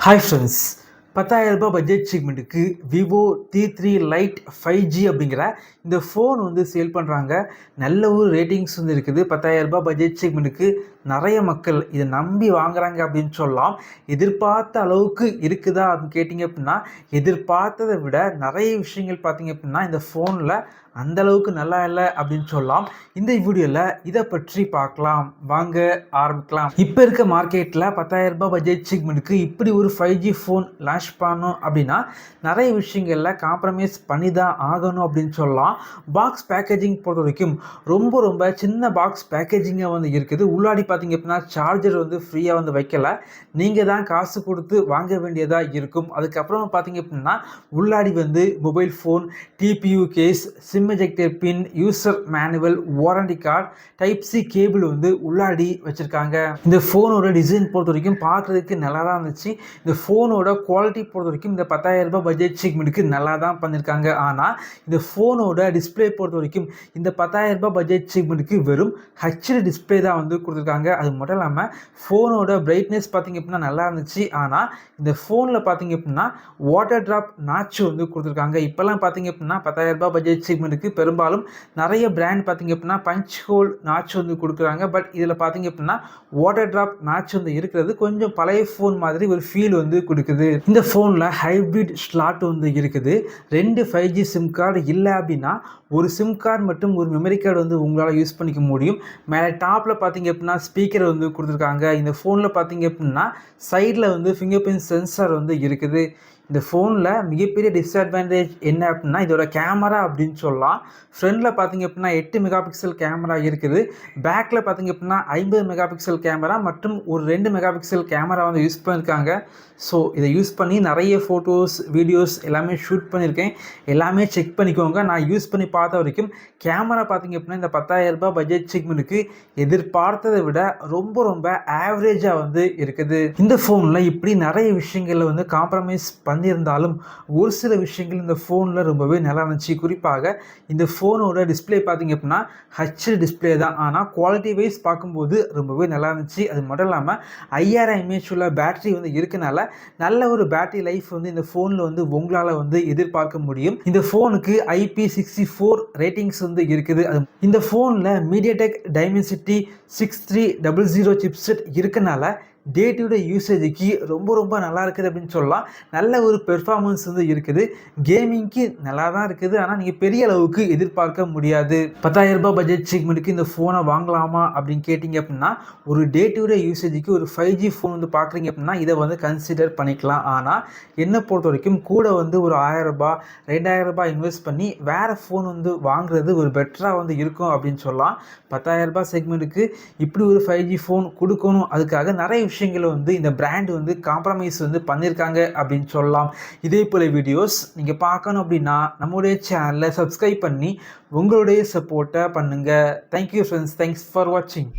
Hi friends, 10,000 ரூபாய் budget செக்மெண்ட்டுக்கு Vivo T3 light 5G அப்படிங்கிற இந்த ஃபோன் வந்து சேல் பண்ணுறாங்க. நல்ல ஒரு ரேட்டிங்ஸ் வந்து இருக்குது. 10,000 ரூபாய் பட்ஜெட் செக்மெண்ட்டுக்கு நிறைய மக்கள் இதை நம்பி வாங்குறாங்க அப்படின்னு சொல்லலாம். எதிர்பார்த்த அளவுக்கு இருக்குதா அப்படின்னு கேட்டிங்க அப்படின்னா, எதிர்பார்த்ததை விட நிறைய விஷயங்கள் பார்த்தீங்க அப்படின்னா இந்த ஃபோனில் அந்த அளவுக்கு நல்லா இல்லை அப்படின்னு சொல்லலாம். இந்த வீடியோவில் இதை பற்றி பார்க்கலாம். வாங்க ஆரம்பிக்கலாம். இப்போ இருக்க மார்க்கெட்டில் 10,000 ரூபாய் பட்ஜெட் செக்மெண்ட்டுக்கு இப்படி ஒரு 5G ஃபோன் லான்ச் பண்ணணும் அப்படின்னா நிறைய விஷயங்களில் காம்ப்ரமைஸ் பண்ணி தான் ஆகணும் அப்படின்னு சொல்லலாம். பாக்ஸ் பேக்கேஜிங் பொறுத்த வரைக்கும் ரொம்ப சின்ன பாக்ஸ் பேக்கேஜிங்காக வந்து இருக்குது. உள்ளாடி பார்த்தீங்க அப்படின்னா சார்ஜர் வந்து ஃப்ரீயாக வந்து வைக்கல, நீங்கள் தான் காசு கொடுத்து வாங்க வேண்டியதாக இருக்கும். அதுக்கப்புறம் பார்த்தீங்க அப்படின்னா உள்ளாடி வந்து mobile phone, TPU case, SIM ejector pin, user manual, warranty card, type C cable வந்து உள்ளாடி வச்சுருக்காங்க. இந்த ஃபோனோட டிசைன் பொறுத்த வரைக்கும் பார்க்குறதுக்கு நல்லா தான் இருந்துச்சு. இந்த ஃபோனோட குவாலிட்டி பொறுத்த வரைக்கும் இந்த 10,000 ரூபாய் பட்ஜெட் செக்மெண்ட்டுக்கு நல்லா தான் பண்ணியிருக்காங்க. ஆனால் இந்த ஃபோனோட டிஸ்பிளே பொறுத்த வரைக்கும் இந்த 10,000 ரூபாய் பட்ஜெட் செக்மெண்ட்டுக்கு வெறும் ஹெச்டி டிஸ்பிளே தான் வந்து கொடுத்துருக்காங்க. அது மட்டும் இல்லாமல் ஃபோனோட பிரைட்னஸ் பார்த்திங்க அப்படின்னா நல்லா இருந்துச்சு. ஆனால் இந்த ஃபோனில் பார்த்திங்க அப்படின்னா வாட்டர் ட்ராப் நாச்சு வந்து கொடுத்துருக்காங்க. இப்போல்லாம் பார்த்திங்க அப்படின்னா 10,000 ரூபாய் பட்ஜெட் செக்மெண்ட்டுக்கு பெரும்பாலும் நிறைய பிராண்ட் பார்த்திங்க அப்படின்னா பஞ்ச் ஹோல் நாச்சு வந்து கொடுக்குறாங்க. பட் இதில் பார்த்திங்க அப்படின்னா வாட்டர் ட்ராப் நாச்சு வந்து இருக்கிறது கொஞ்சம் பழைய ஃபோன் மாதிரி ஒரு ஃபீல் வந்து கொடுக்குது. இந்த ஃபோனில் ஹைப்ரிட் ஸ்லாட் வந்து இருக்குது. 2 5G சிம் கார்டு இல்லை அப்படின்னா ஒரு சிம் கார்டு மற்றும் ஒரு மெமரி கார்டு வந்து உங்களால் யூஸ் பண்ணிக்க முடியும். மேலே டாப்பில் பார்த்தீங்க அப்படின்னா ஸ்பீக்கர் வந்து கொடுத்துருக்காங்க. இந்த ஃபோனில் பார்த்தீங்க அப்படின்னா சைடில் வந்து ஃபிங்கர் பிரிண்ட் சென்சார் வந்து இருக்குது. இந்த ஃபோனில் மிகப்பெரிய டிஸ்அட்வான்டேஜ் என்ன அப்படின்னா இதோட கேமரா அப்படின்னு சொல்லலாம். ஃப்ரண்டில் பார்த்தீங்க அப்படின்னா 8 மெகா பிக்சல் கேமரா இருக்குது. பேக்கில் பார்த்தீங்க அப்படின்னா 50 மெகா பிக்சல் கேமரா மற்றும் ஒரு 2 மெகா பிக்சல் கேமரா வந்து யூஸ் பண்ணியிருக்காங்க. ஸோ இதை யூஸ் பண்ணி நிறைய ஃபோட்டோஸ், வீடியோஸ் எல்லாமே ஷூட் பண்ணியிருக்கேன். எல்லாமே செக் பண்ணிக்கோங்க. நான் யூஸ் பண்ணி பார்த்த வரைக்கும் கேமரா பார்த்தீங்க அப்படின்னா இந்த 10,000 ரூபாய் பட்ஜெட் செக்மெண்ட்டுக்கு எதிர்பார்த்ததை விட ரொம்ப ஆவரேஜாக வந்து இருக்குது. இந்த ஃபோனில் இப்படி நிறைய விஷயங்களில் வந்து காம்ப்ரமைஸ் பண்ணியிருந்தாலும் ஒரு சில விஷயங்கள் இந்த ஃபோனில் ரொம்பவே நல்லா இருந்துச்சு. குறிப்பாக இந்த ஃபோனோட டிஸ்பிளே பார்த்திங்க அப்படின்னா ஹெச்டி டிஸ்பிளே தான். ஆனால் குவாலிட்டி வைஸ் பார்க்கும்போது ரொம்பவே நல்லா இருந்துச்சு. அது மட்டும் இல்லாமல் 5000 mAh உள்ள பேட்டரி வந்து இருக்கனால நல்ல ஒரு பேட்டரி லைஃப் வந்து இந்த ஃபோனில் வந்து உங்களால் வந்து எதிர்பார்க்க முடியும். இந்த ஃபோனுக்கு IP64 ரேட்டிங்ஸ் வந்து இருக்குது. அது இந்த ஃபோனில் மீடியாடெக் டைமென்சிட்டி 6300 சிப்செட் இருக்கனால டே டு டே யூசேஜுக்கு ரொம்ப நல்லா இருக்குது அப்படின்னு சொல்லலாம். நல்ல ஒரு பெர்ஃபார்மன்ஸ் வந்து இருக்குது. கேமிங்க்கு நல்லா தான் இருக்குது. ஆனால் நீங்கள் பெரிய அளவுக்கு எதிர்பார்க்க முடியாது. 10,000 ரூபாய் பட்ஜெட் செக்மெண்ட்டுக்கு இந்த ஃபோனை வாங்கலாமா அப்படின்னு கேட்டிங்க அப்படின்னா ஒரு டே டு டே யூசேஜுக்கு ஒரு 5G ஃபோன் வந்து பார்க்குறீங்க அப்படின்னா இதை வந்து கன்சிடர் பண்ணிக்கலாம். ஆனால் என்னை பொறுத்த வரைக்கும் கூட வந்து ஒரு 1000 ரூபாய் 2000 ரூபாய் இன்வெஸ்ட் பண்ணி வேறு ஃபோன் வந்து வாங்குறது ஒரு பெட்டராக வந்து இருக்கும் அப்படின்னு சொல்லலாம். 10,000 ரூபாய் செக்மெண்ட்டுக்கு இப்படி ஒரு 5G ஃபோன் கொடுக்கணும். அதுக்காக நிறைய விஷயங்களை வந்து இந்த பிராண்ட் வந்து காம்ப்ரமைஸ் வந்து பண்ணியிருக்காங்க அப்படின்னு சொல்லலாம். இதே போல் வீடியோஸ் நீங்கள் பார்க்கணும் அப்படின்னா நம்மளுடைய சேனலை சப்ஸ்கிரைப் பண்ணி உங்களுடைய சப்போர்ட்டை பண்ணுங்கள். Thank you friends. தேங்க்ஸ் ஃபார் வாட்சிங்.